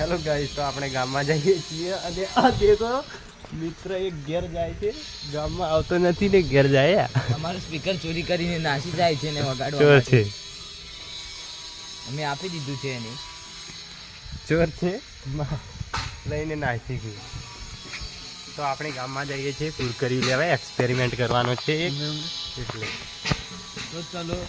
ચાલો ગાઈસ તો આપણે ગામમાં જઈએ છીએ અને આ દેખો મિત્ર એક ઘેર જાય છે, ગામમાં આવતો નથી ને ઘેર જાય. અમારું સ્પીકર ચોરી કરીને નાસી જાય છે ને વગાડવા ચોર છે, અમે આપી દીધું છે એને. ચોર છે લઈને નાસી ગયું. તો આપણે ગામમાં જઈએ છીએ પૂર કરી લેવાય, એક્સપેરિમેન્ટ કરવાનો છે એટલે તો ચલો.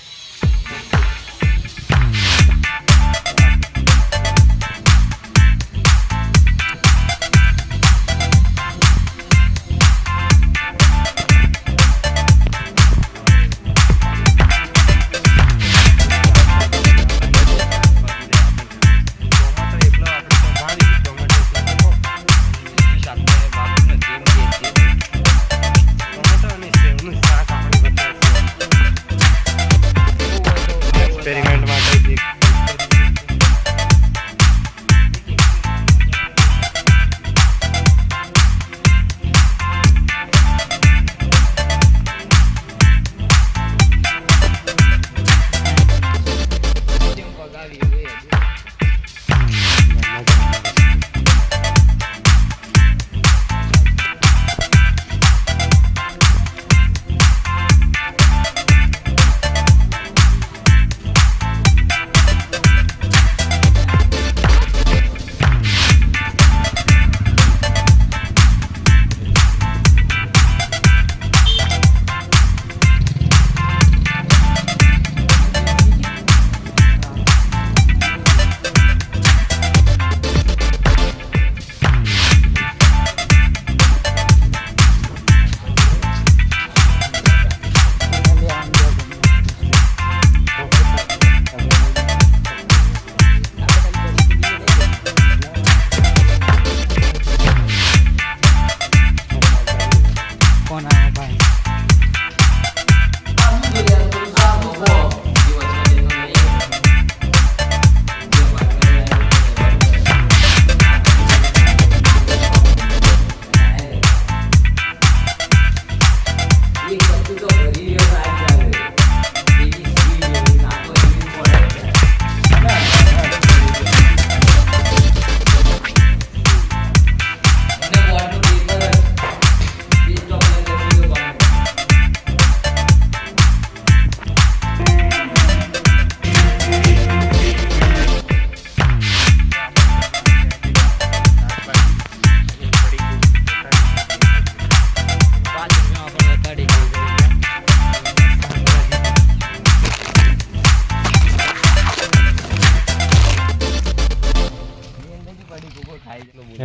એક્સપેરિમેન્ટ માટે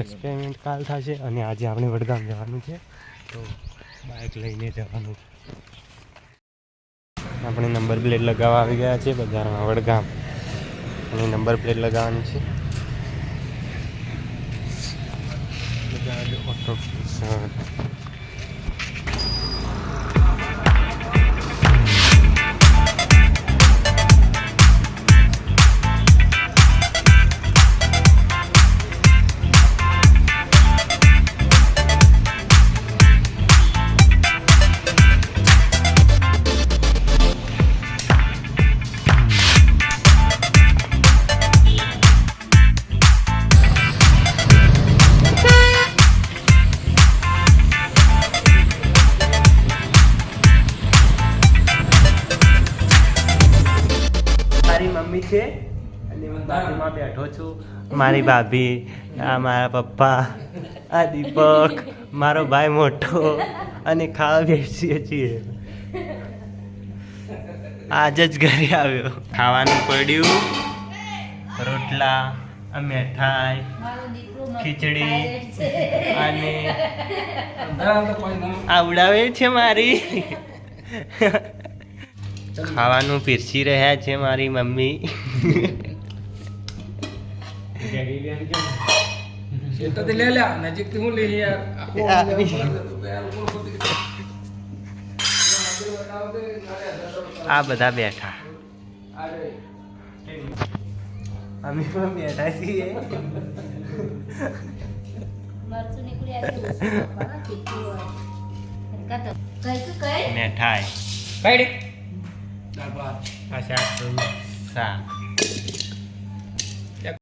એક્સપેરિમેન્ટ કાલ થશે અને આજે આપણે વડગામ જવાનું છે, તો બાઇક લઈને જવાનું છે. આપણે નંબર પ્લેટ લગાવવા આવી ગયા છે બજારમાં વડગામ, અને નંબર પ્લેટ લગાવવાની છે બજાજ ઓટો. મમ્મી છે અને હું બાજુમાં બેઠો છું, મારી ભાભી, આ મારા પપ્પા, આ દીપક મારો ભાઈ મોટો, અને ખાવા બેસીએ છીએ. આજ જ ઘરે આવ્યો, ખાવાનું પડ્યું, રોટલા, મેઠાઈ, ખીચડી અને આ ઉડાવે છે મારી. ખાવાનું પીરસી રહ્યા છે મારી મમ્મી. આ બધા બેઠા, અમે પણ બેઠા છીએ. મેઠાઈ, શાક,